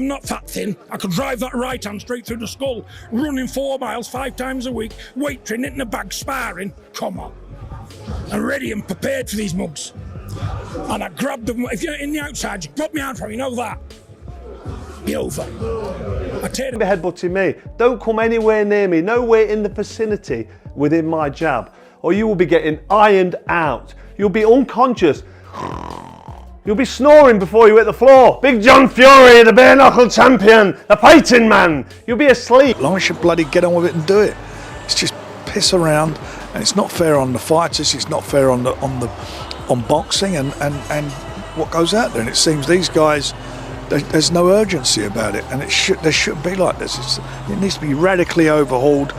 I'm not fat thin. I could drive that right hand straight through the skull, running 4 miles 5 times a week, weight training in a bag, sparring. Come on. I'm ready and prepared for these mugs. And I grabbed them. If you're in the outside, you got me out from, you know that. Be over. I take Be headbutting me. Don't come anywhere near me. Nowhere in the vicinity within my jab, or you will be getting ironed out. You'll be unconscious. You'll be snoring before you hit the floor. Big John Fury, the bare knuckle champion, the fighting man. You'll be asleep. As long as you bloody get on with it and do it. It's just piss around, and it's not fair on the fighters. It's not fair on boxing and what goes out there. And it seems these guys, there's no urgency about it, and there shouldn't be like this. It needs to be radically overhauled.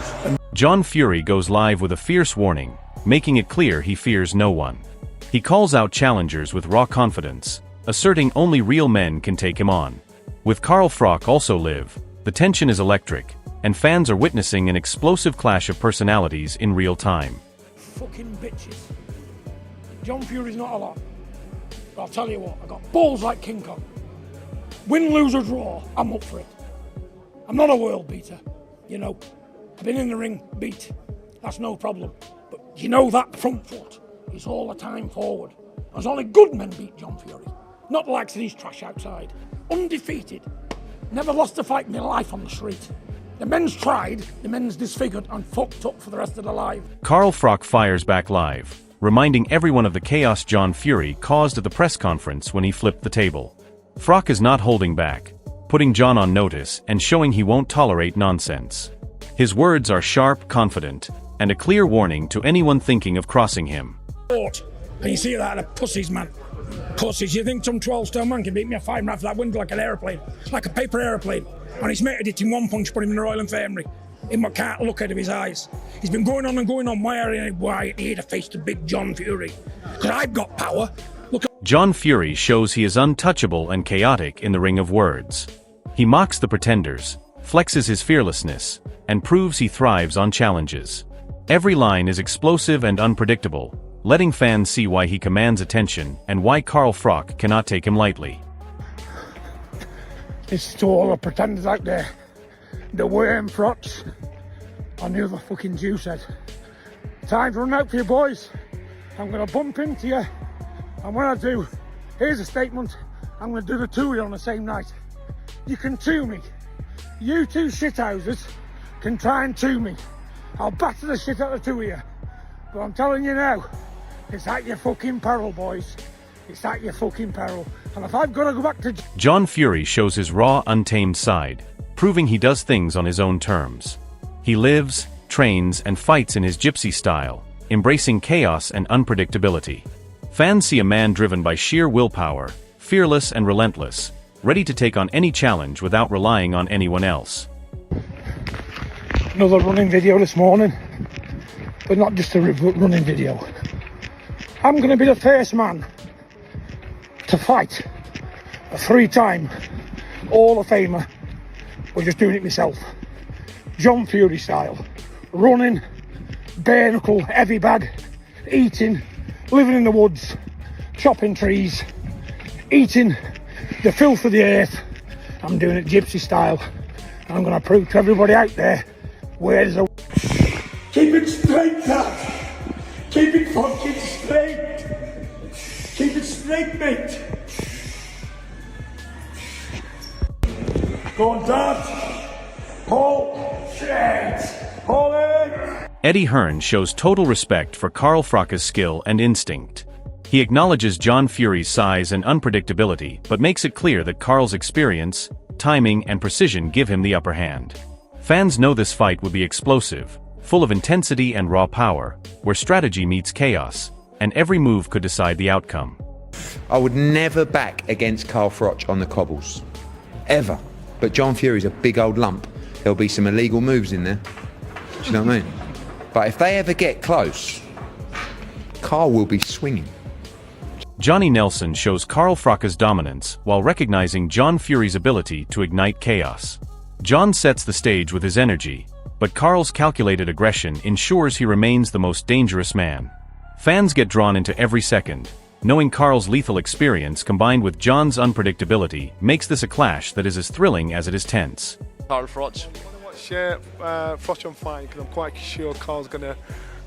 John Fury goes live with a fierce warning, making it clear he fears no one. He calls out challengers with raw confidence, asserting only real men can take him on. With Carl Froch also live, the tension is electric, and fans are witnessing an explosive clash of personalities in real time. fucking bitches. John Fury's not a lot. But I'll tell you what, I got balls like King Kong. Win, lose or draw, I'm up for it. I'm not a world beater, you know. I've been in the ring, beat. That's no problem. But you know that front foot is all the time forward. There's only good men beat John Fury. Not the likes of these trash outside. Undefeated. Never lost a fight in my life on the street. The men's tried, the men's disfigured and fucked up for the rest of their life. Carl Froch fires back live, reminding everyone of the chaos John Fury caused at the press conference when he flipped the table. Froch is not holding back, putting John on notice and showing he won't tolerate nonsense. His words are sharp, confident, and a clear warning to anyone thinking of crossing him. And you see that, the pussies, man. Pussies. You think some 12-stone man can beat me a 5 right for that window like an aeroplane, like a paper aeroplane? And his mate did in one punch, put him in the Royal Infirmary. Him can't look out of his eyes. He's been going on and going on. Why he had to face the big John Fury? Because I've got power. Look at John Fury shows he is untouchable and chaotic in the ring of words. He mocks the pretenders, flexes his fearlessness, and proves he thrives on challenges. Every line is explosive and unpredictable, letting fans see why he commands attention and why Carl Froch cannot take him lightly. it's to all the pretenders out there. The worm frots. I knew the fucking Jew said. Time's run out for you boys. I'm going to bump into you. And when I do, here's a statement. I'm going to do the two of you on the same night. You can two me. You two shithouses can try and two me. I'll batter the shit out of the two of you. But I'm telling you now, it's at your fucking peril, boys. It's at your fucking peril. And if I've got to go back to... John Fury shows his raw, untamed side, proving he does things on his own terms. He lives, trains, and fights in his Gypsy style, embracing chaos and unpredictability. Fans see a man driven by sheer willpower, fearless and relentless, ready to take on any challenge without relying on anyone else. Another running video this morning, but not just a running video. I'm going to be the first man to fight a 3-time Hall of Famer. We're just doing it myself. John Fury style. Running, bare knuckle, heavy bag, eating, living in the woods, chopping trees, eating the filth of the earth. I'm doing it Gypsy style. And I'm going to prove to everybody out there where there's a... Keep it straight, lad. Keep it fucking straight. Keep it straight, mate. Go on, Dad. Pull. Straight. Pull it. Eddie Hearn shows total respect for Carl Froch's skill and instinct. He acknowledges John Fury's size and unpredictability, but makes it clear that Carl's experience, timing, and precision give him the upper hand. Fans know this fight would be explosive, full of intensity and raw power, where strategy meets chaos, and every move could decide the outcome. I would never back against Carl Froch on the cobbles. Ever. But John Fury's a big old lump. There'll be some illegal moves in there. Do you know what I mean? But if they ever get close, Carl will be swinging. Johnny Nelson shows Carl Froch's dominance while recognizing John Fury's ability to ignite chaos. John sets the stage with his energy, but Carl's calculated aggression ensures he remains the most dangerous man. Fans get drawn into every second, Knowing Carl's lethal experience combined with John's unpredictability makes this a clash that is as thrilling as it is tense. Carl Froch. Watch Froch on fight, because I'm quite sure Carl's going to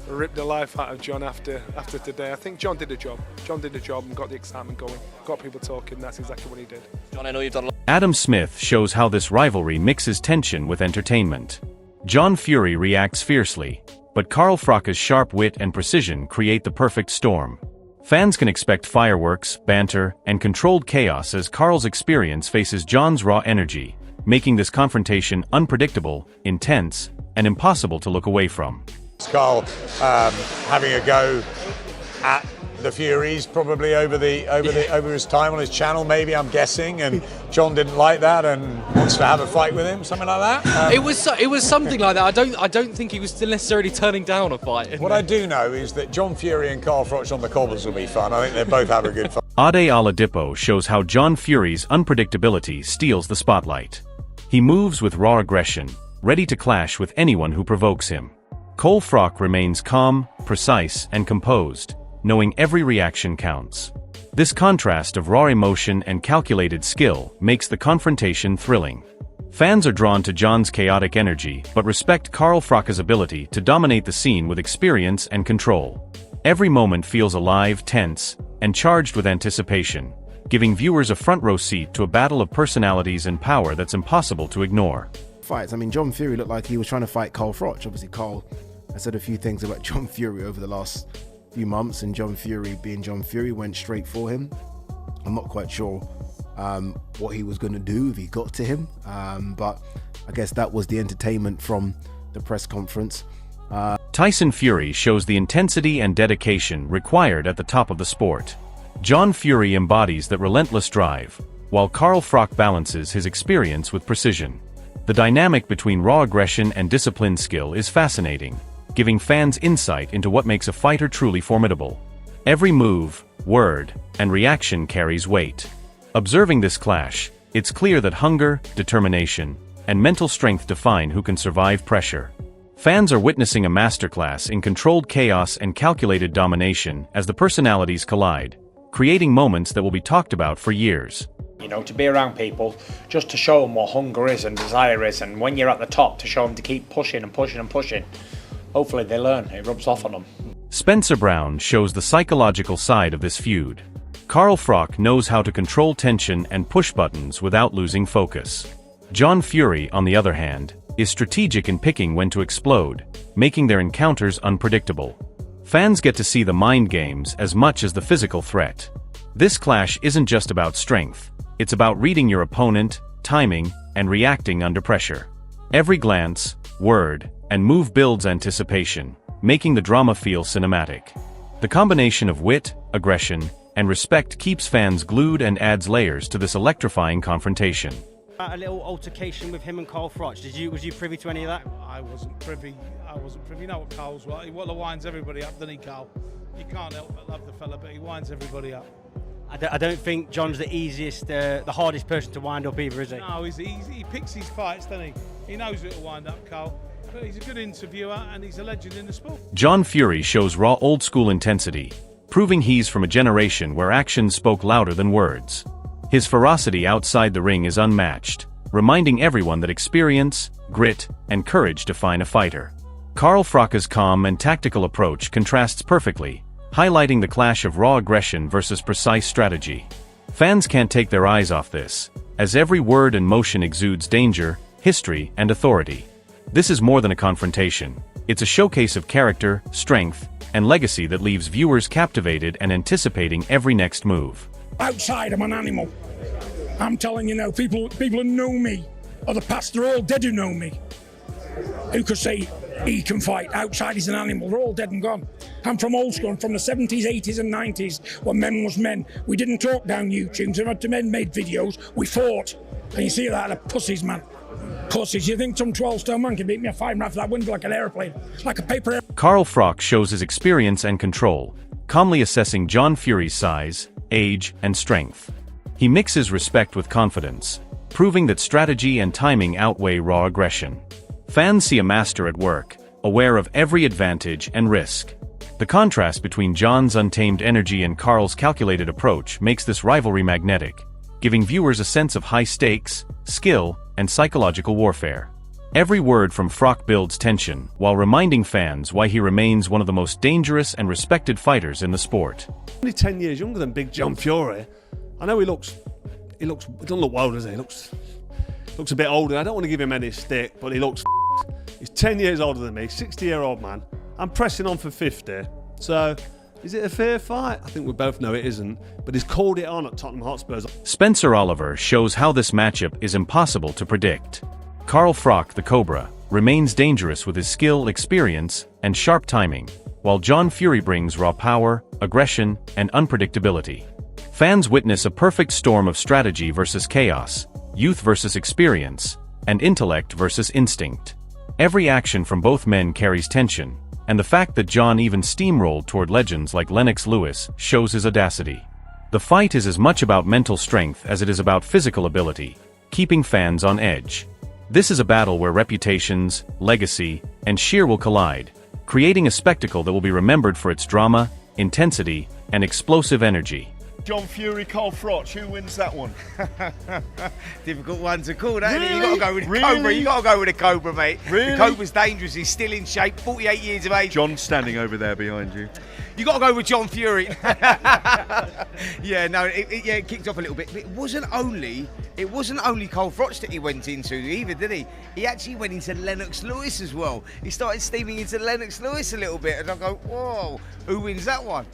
rip the life out of John after today. I think John did the job. John did the job and got the excitement going, got people talking. That's exactly what he did. John, I know you've done a lot. Adam Smith shows how this rivalry mixes tension with entertainment. John Fury reacts fiercely, but Carl Froch's sharp wit and precision create the perfect storm. Fans can expect fireworks, banter, and controlled chaos as Carl's experience faces John's raw energy, making this confrontation unpredictable, intense, and impossible to look away from. Carl having a go at the Furies, probably over his time on his channel, maybe, I'm guessing, and John didn't like that and wants to have a fight with him, something like that. It was something like that. I don't think he was still necessarily turning down a fight. What I do know is that John Fury and Carl Froch on the cobbles will be fun. I think they both have a good fight. Ade Oladipo shows how John Fury's unpredictability steals the spotlight. He moves with raw aggression, ready to clash with anyone who provokes him. Carl Froch remains calm, precise, and composed, knowing every reaction counts. This contrast of raw emotion and calculated skill makes the confrontation thrilling. Fans are drawn to John's chaotic energy but respect Carl Froch's ability to dominate the scene with experience and control. Every moment feels alive, tense, and charged with anticipation, giving viewers a front-row seat to a battle of personalities and power that's impossible to ignore. Fights. I mean, John Fury looked like he was trying to fight Carl Froch. Obviously, Carl has said a few things about John Fury over the last few months, and John Fury, being John Fury, went straight for him. I'm not quite sure what he was going to do if he got to him, but I guess that was the entertainment from the press conference. Tyson Fury shows the intensity and dedication required at the top of the sport. John Fury embodies that relentless drive, while Carl Froch balances his experience with precision. The dynamic between raw aggression and disciplined skill is fascinating, giving fans insight into what makes a fighter truly formidable. Every move, word, and reaction carries weight. Observing this clash, it's clear that hunger, determination, and mental strength define who can survive pressure. Fans are witnessing a masterclass in controlled chaos and calculated domination as the personalities collide, creating moments that will be talked about for years. You know, to be around people, just to show them what hunger is and desire is, and when you're at the top, to show them to keep pushing and pushing and pushing. Hopefully they learn, it rubs off on them. Spencer Brown shows the psychological side of this feud. Carl Froch knows how to control tension and push buttons without losing focus. John Fury, on the other hand, is strategic in picking when to explode, making their encounters unpredictable. Fans get to see the mind games as much as the physical threat. This clash isn't just about strength. It's about reading your opponent, timing, and reacting under pressure. Every glance, word, and move builds anticipation, making the drama feel cinematic. The combination of wit, aggression, and respect keeps fans glued and adds layers to this electrifying confrontation. A little altercation with him and Carl Froch. Was you privy to any of that? I wasn't privy. You know what Carl's like. He winds everybody up, doesn't he, Carl? You can't help but love the fella, but he winds everybody up. I don't think John's the easiest, the hardest person to wind up either, is he? No, he picks his fights, doesn't he? He knows who to wind up, Carl. But he's a good interviewer and he's a legend in the sport. John Fury shows raw old-school intensity, proving he's from a generation where actions spoke louder than words. His ferocity outside the ring is unmatched, reminding everyone that experience, grit, and courage define a fighter. Carl Froch's calm and tactical approach contrasts perfectly, highlighting the clash of raw aggression versus precise strategy. Fans can't take their eyes off this, as every word and motion exudes danger, history, and authority. This is more than a confrontation. It's a showcase of character, strength, and legacy that leaves viewers captivated and anticipating every next move. Outside, I'm an animal. I'm telling you now, people who know me, or the past, they're all dead who know me. Who could say he can fight? Outside, he's an animal. They're all dead and gone. I'm from old school. I'm from the 70s, 80s and 90s, when men was men. We didn't talk down YouTube. So men made videos. We fought. And you see that, the pussies, man. Pussies. You think some 12-stone man can beat me a 5 off that window like an aeroplane? Like a paper airplane. Carl Froch shows his experience and control, calmly assessing John Fury's size, age, and strength. He mixes respect with confidence, proving that strategy and timing outweigh raw aggression. Fans see a master at work, aware of every advantage and risk. The contrast between John's untamed energy and Carl's calculated approach makes this rivalry magnetic, giving viewers a sense of high stakes, skill, and psychological warfare. Every word from Froch builds tension, while reminding fans why he remains one of the most dangerous and respected fighters in the sport. Only 10 years younger than Big John Fury. I know he doesn't look well, does he? He looks a bit older. I don't want to give him any stick, but he looks He's 10 years older than me, 60-year-old man. I'm pressing on for 50. So, is it a fair fight? I think we both know it isn't, but he's called it on at Tottenham Hotspurs. Spencer Oliver shows how this matchup is impossible to predict. Carl Froch, the Cobra, remains dangerous with his skill, experience, and sharp timing, while John Fury brings raw power, aggression, and unpredictability. Fans witness a perfect storm of strategy versus chaos, youth versus experience, and intellect versus instinct. Every action from both men carries tension, and the fact that John even steamrolled toward legends like Lennox Lewis shows his audacity. The fight is as much about mental strength as it is about physical ability, keeping fans on edge. This is a battle where reputations, legacy, and sheer will collide, creating a spectacle that will be remembered for its drama, intensity, and explosive energy. John Fury, Carl Froch, who wins that one? Difficult one to call, that Really? You got to go with the Really? Cobra. You got to go with the Cobra, mate. Really? The Cobra's dangerous. He's still in shape. 48 years of age. John standing over there behind you. You got to go with John Fury. Yeah, no, it kicked off a little bit. But it wasn't only Carl Froch that he went into either, did he? He actually went into Lennox Lewis as well. He started steaming into Lennox Lewis a little bit, and I go, whoa, who wins that one?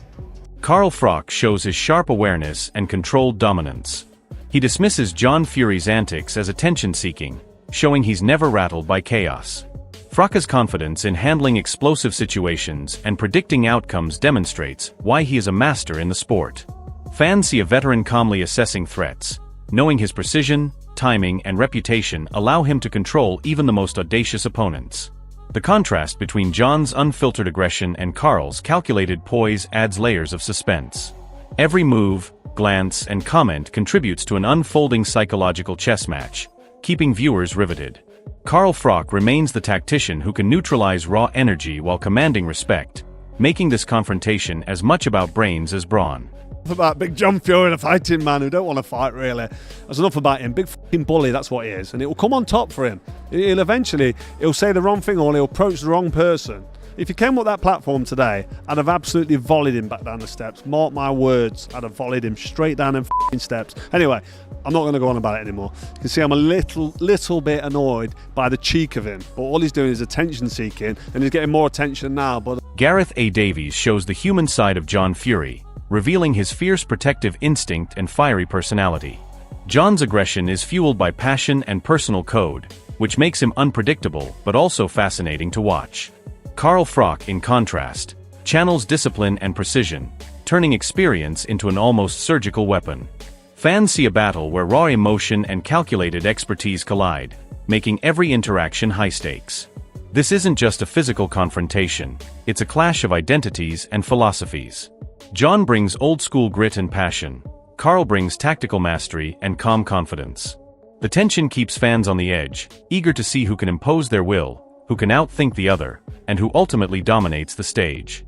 Carl Froch shows his sharp awareness and controlled dominance. He dismisses John Fury's antics as attention-seeking, showing he's never rattled by chaos. Froch's confidence in handling explosive situations and predicting outcomes demonstrates why he is a master in the sport. Fans see a veteran calmly assessing threats, knowing his precision, timing, and reputation allow him to control even the most audacious opponents. The contrast between John's unfiltered aggression and Carl's calculated poise adds layers of suspense. Every move, glance, and comment contributes to an unfolding psychological chess match, keeping viewers riveted. Carl Froch remains the tactician who can neutralize raw energy while commanding respect, making this confrontation as much about brains as brawn. About Big John Fury, the fighting man who don't want to fight really. There's enough about him. Big fucking bully, that's what he is. And it will come on top for him. He'll say the wrong thing or he'll approach the wrong person. If he came up that platform today, I'd have absolutely volleyed him back down the steps. Mark my words, I'd have volleyed him straight down them fucking steps. Anyway, I'm not going to go on about it anymore. You can see I'm a little bit annoyed by the cheek of him. But all he's doing is attention seeking, and he's getting more attention now. But Gareth A. Davies shows the human side of John Fury, revealing his fierce protective instinct and fiery personality. John's aggression is fueled by passion and personal code, which makes him unpredictable but also fascinating to watch. Carl Froch, in contrast, channels discipline and precision, turning experience into an almost surgical weapon. Fans see a battle where raw emotion and calculated expertise collide, making every interaction high stakes. This isn't just a physical confrontation, it's a clash of identities and philosophies. John brings old-school grit and passion, Carl brings tactical mastery and calm confidence. The tension keeps fans on the edge, eager to see who can impose their will, who can outthink the other, and who ultimately dominates the stage.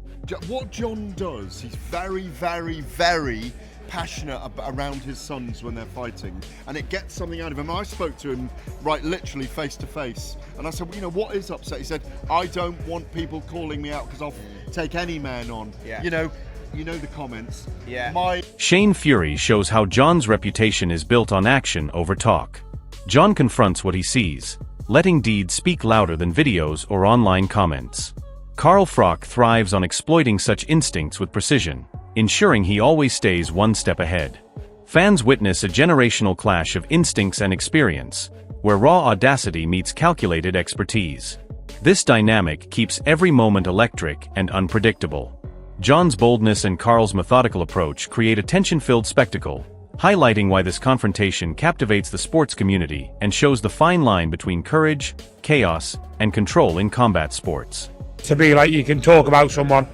What John does, he's very, very, very passionate around his sons when they're fighting, and it gets something out of him. I spoke to him literally face to face, and I said, well, what is upset? He said, I don't want people calling me out because I'll take any man on. Yeah. You know the comments. Yeah. Shane Fury shows how John's reputation is built on action over talk. John confronts what he sees, letting deeds speak louder than videos or online comments. Carl Froch thrives on exploiting such instincts with precision, ensuring he always stays one step ahead. Fans witness a generational clash of instincts and experience, where raw audacity meets calculated expertise. This dynamic keeps every moment electric and unpredictable. John's boldness and Carl's methodical approach create a tension-filled spectacle, highlighting why this confrontation captivates the sports community and shows the fine line between courage, chaos, and control in combat sports. To be like you can talk about someone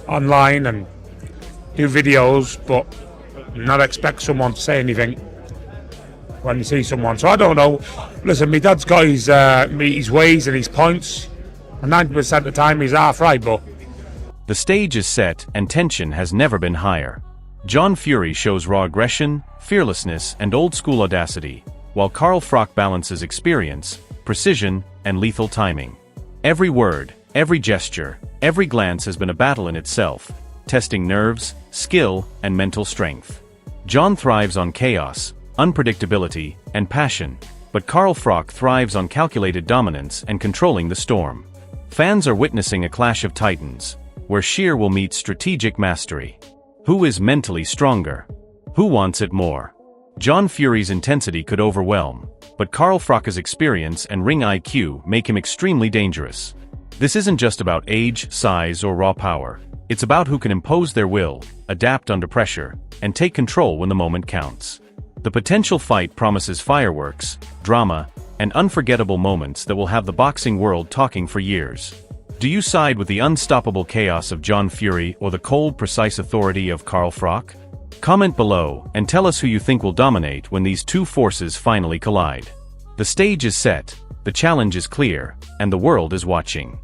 online and do videos, but not expect someone to say anything when you see someone. So I don't know. Listen, my dad's got his ways and his points, and 90% of the time he's half right, but The stage is set and tension has never been higher. John Fury shows raw aggression, fearlessness, and old-school audacity, while Carl Froch balances experience, precision, and lethal timing. Every word, every gesture, every glance has been a battle in itself, testing nerves, skill, and mental strength. John thrives on chaos, unpredictability, and passion, but Carl Froch thrives on calculated dominance and controlling the storm. Fans are witnessing a clash of titans, where sheer will meet strategic mastery. Who is mentally stronger? Who wants it more? John Fury's intensity could overwhelm, but Carl Froch's experience and ring IQ make him extremely dangerous. This isn't just about age, size, or raw power. It's about who can impose their will, adapt under pressure, and take control when the moment counts. The potential fight promises fireworks, drama, and unforgettable moments that will have the boxing world talking for years. Do you side with the unstoppable chaos of John Fury or the cold, precise authority of Carl Froch? Comment below and tell us who you think will dominate when these two forces finally collide. The stage is set, the challenge is clear, and the world is watching.